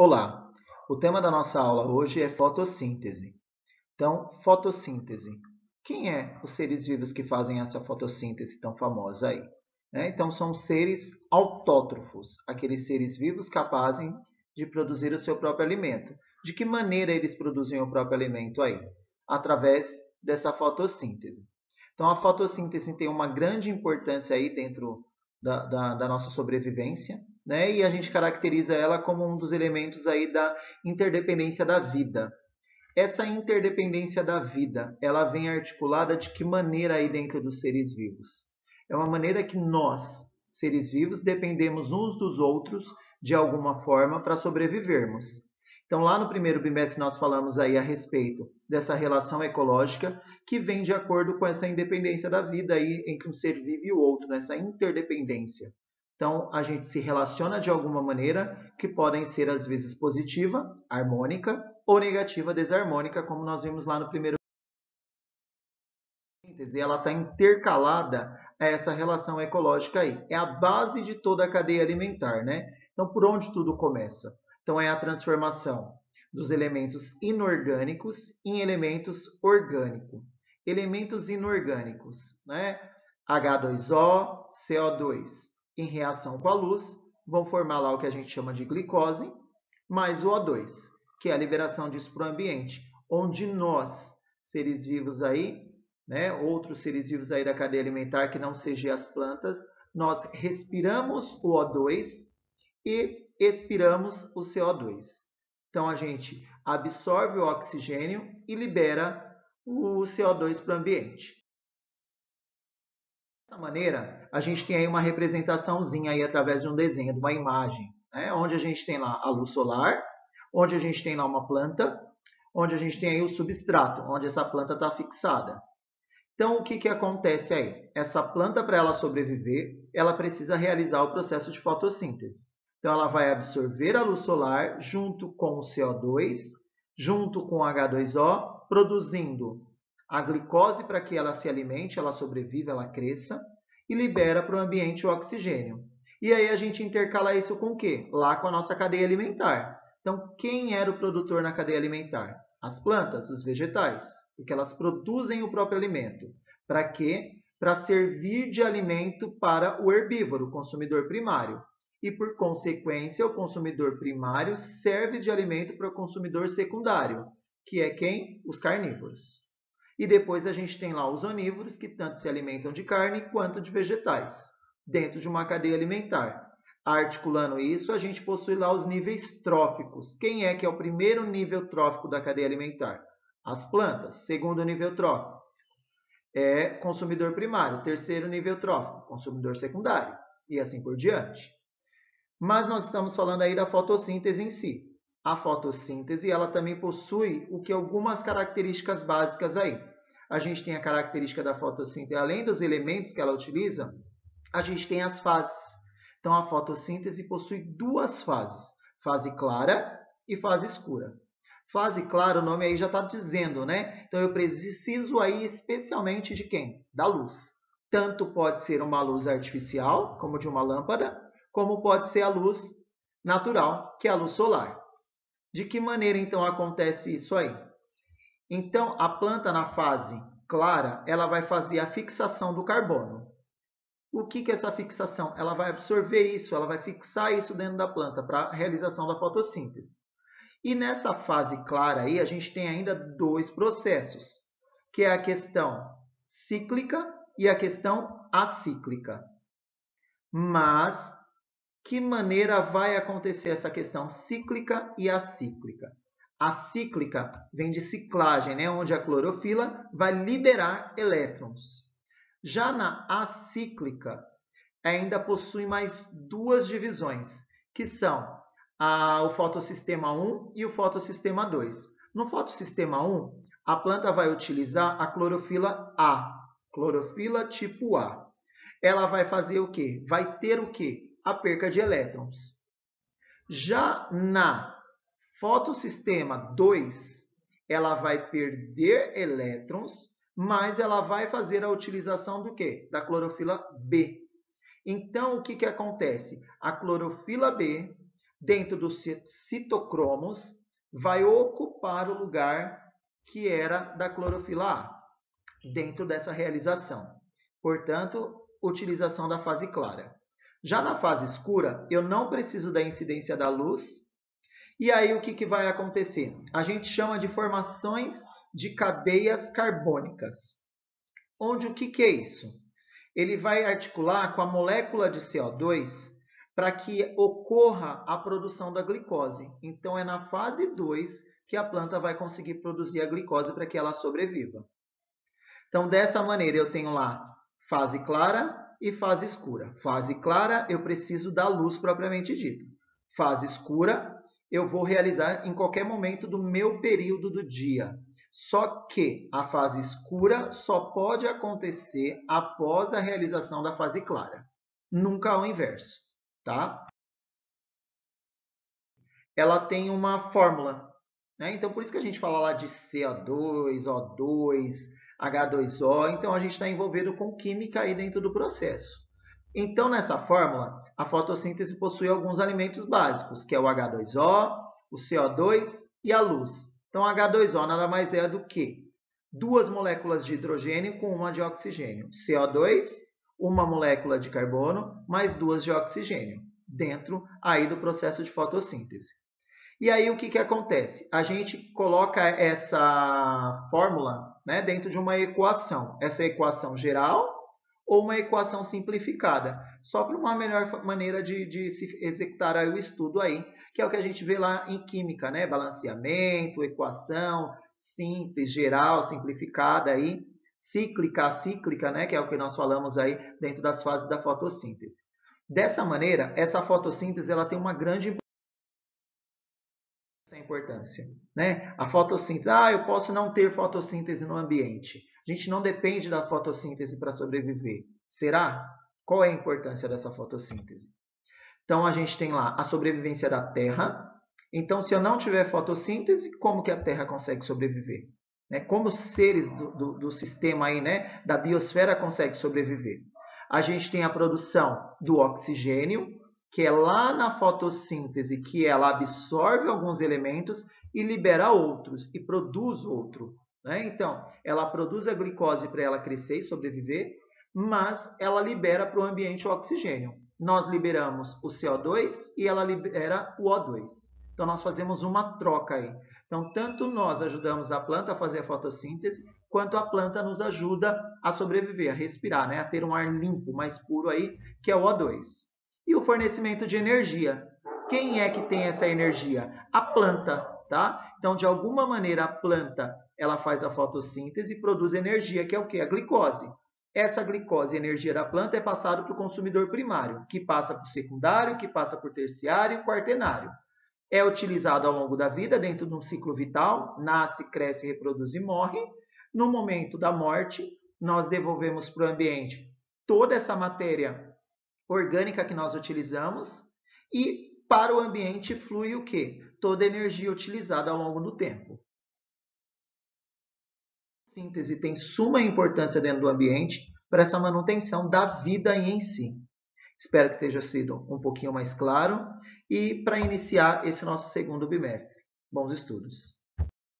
Olá, o tema da nossa aula hoje é fotossíntese. Então, fotossíntese. Quem é os seres vivos que fazem essa fotossíntese tão famosa aí? Então, são seres autótrofos, aqueles seres vivos capazes de produzir o seu próprio alimento. De que maneira eles produzem o próprio alimento aí? Através dessa fotossíntese. Então, a fotossíntese tem uma grande importância aí dentro da nossa sobrevivência, né? E a gente caracteriza ela como um dos elementos aí da interdependência da vida. Essa interdependência da vida, ela vem articulada de que maneira aí dentro dos seres vivos? É uma maneira que nós, seres vivos, dependemos uns dos outros de alguma forma para sobrevivermos. Então, lá no primeiro bimestre, nós falamos aí a respeito dessa relação ecológica que vem de acordo com essa independência da vida aí entre um ser vivo e o outro, nessa interdependência. Então, a gente se relaciona de alguma maneira que podem ser, às vezes, positiva, harmônica, ou negativa, desarmônica, como nós vimos lá no primeiro síntese. Ela está intercalada a essa relação ecológica aí. É a base de toda a cadeia alimentar, né? Então, por onde tudo começa? Então, é a transformação dos elementos inorgânicos em elementos orgânicos. Elementos inorgânicos, né? H2O, CO2, em reação com a luz, vão formar lá o que a gente chama de glicose, mais o O2, que é a liberação disso para o ambiente, onde nós, seres vivos aí, né, outros seres vivos aí da cadeia alimentar que não sejam as plantas, nós respiramos o O2 e expiramos o CO2. Então a gente absorve o oxigênio e libera o CO2 para o ambiente. Dessa maneira, a gente tem aí uma representaçãozinha aí através de um desenho, de uma imagem, né, onde a gente tem lá a luz solar, onde a gente tem lá uma planta, onde a gente tem aí o substrato, onde essa planta está fixada. Então, o que acontece aí? Essa planta, para ela sobreviver, ela precisa realizar o processo de fotossíntese. Então, ela vai absorver a luz solar junto com o CO2, junto com o H2O, produzindo a glicose para que ela se alimente, ela sobreviva, ela cresça, e libera para o ambiente o oxigênio. E aí a gente intercala isso com o quê? Lá com a nossa cadeia alimentar. Então, quem era o produtor na cadeia alimentar? As plantas, os vegetais, porque elas produzem o próprio alimento. Para quê? Para servir de alimento para o herbívoro, o consumidor primário. E, por consequência, o consumidor primário serve de alimento para o consumidor secundário, que é quem? Os carnívoros. E depois a gente tem lá os onívoros, que tanto se alimentam de carne quanto de vegetais, dentro de uma cadeia alimentar. Articulando isso, a gente possui lá os níveis tróficos. Quem é que é o primeiro nível trófico da cadeia alimentar? As plantas. Segundo nível trófico é consumidor primário. Terceiro nível trófico, consumidor secundário. E assim por diante. Mas nós estamos falando aí da fotossíntese em si. A fotossíntese, ela também possui o que algumas características básicas aí. A gente tem a característica da fotossíntese, além dos elementos que ela utiliza, a gente tem as fases. Então, a fotossíntese possui duas fases, fase clara e fase escura. Fase clara, o nome aí já está dizendo, né? Então, eu preciso aí especialmente de quem? Da luz. Tanto pode ser uma luz artificial, como de uma lâmpada, como pode ser a luz natural, que é a luz solar. De que maneira, então, acontece isso aí? Então, a planta na fase clara, ela vai fazer a fixação do carbono. O que é essa fixação? Ela vai absorver isso, ela vai fixar isso dentro da planta para a realização da fotossíntese. E nessa fase clara aí, a gente tem ainda dois processos, que é a questão cíclica e a questão acíclica. Mas, que maneira vai acontecer essa questão cíclica e acíclica? A cíclica vem de ciclagem, né? Onde a clorofila vai liberar elétrons. Já na acíclica, ainda possui mais duas divisões, que são o fotossistema 1 e o fotossistema 2. No fotossistema 1, a planta vai utilizar a clorofila A, clorofila tipo A. Ela vai fazer o quê? Vai ter o quê? A perca de elétrons. Já na fotossistema 2, ela vai perder elétrons, mas ela vai fazer a utilização do quê? Da clorofila B. Então, o que acontece? A clorofila B dentro dos citocromos, vai ocupar o lugar que era da clorofila A, dentro dessa realização. Portanto, utilização da fase clara. Já na fase escura, eu não preciso da incidência da luz. E aí, o que vai acontecer? A gente chama de formações de cadeias carbônicas. Onde o que é isso? Ele vai articular com a molécula de CO2 para que ocorra a produção da glicose. Então, é na fase 2 que a planta vai conseguir produzir a glicose para que ela sobreviva. Então, dessa maneira, eu tenho lá fase clara e fase escura. Fase clara, eu preciso da luz propriamente dita. Fase escura, eu vou realizar em qualquer momento do meu período do dia. Só que a fase escura só pode acontecer após a realização da fase clara. Nunca ao inverso, tá? Ela tem uma fórmula, né? Então, por isso que a gente fala lá de CO2, O2, H2O. Então, a gente está envolvido com química aí dentro do processo. Então, nessa fórmula, a fotossíntese possui alguns alimentos básicos, que é o H2O, o CO2 e a luz. Então, H2O nada mais é do que duas moléculas de hidrogênio com uma de oxigênio. CO2, uma molécula de carbono, mais duas de oxigênio, dentro aí do processo de fotossíntese. E aí, o que acontece? A gente coloca essa fórmula, né, dentro de uma equação. Essa equação geral ou uma equação simplificada, só para uma melhor maneira de se executar aí o estudo aí, que é o que a gente vê lá em química, né? Balanceamento, equação simples, geral, simplificada aí, cíclica, né? Que é o que nós falamos aí dentro das fases da fotossíntese. Dessa maneira, essa fotossíntese ela tem uma grande importância, né? A fotossíntese, eu posso não ter fotossíntese no ambiente. A gente não depende da fotossíntese para sobreviver. Será? Qual é a importância dessa fotossíntese? Então, a gente tem lá a sobrevivência da Terra. Então, se eu não tiver fotossíntese, como que a Terra consegue sobreviver? Né? Como os seres do sistema aí, né, da biosfera conseguem sobreviver? A gente tem a produção do oxigênio, que é lá na fotossíntese que ela absorve alguns elementos e libera outros, e produz outro. Né? Então, ela produz a glicose para ela crescer e sobreviver, mas ela libera para o ambiente o oxigênio. Nós liberamos o CO2 e ela libera o O2. Então, nós fazemos uma troca aí. Então, tanto nós ajudamos a planta a fazer a fotossíntese, quanto a planta nos ajuda a sobreviver, a respirar, né? A ter um ar limpo, mais puro aí, que é o O2. E o fornecimento de energia. Quem é que tem essa energia? A planta, tá? Então, de alguma maneira, a planta ela faz a fotossíntese e produz energia, que é o quê? A glicose. Essa glicose, energia da planta, é passada para o consumidor primário, que passa para o secundário, que passa por terciário e quaternário. É utilizado ao longo da vida, dentro de um ciclo vital, nasce, cresce, reproduz e morre. No momento da morte, nós devolvemos para o ambiente toda essa matéria orgânica que nós utilizamos e para o ambiente flui o quê? Toda a energia utilizada ao longo do tempo. A síntese tem suma importância dentro do ambiente para essa manutenção da vida em si. Espero que tenha sido um pouquinho mais claro e para iniciar esse nosso segundo bimestre. Bons estudos!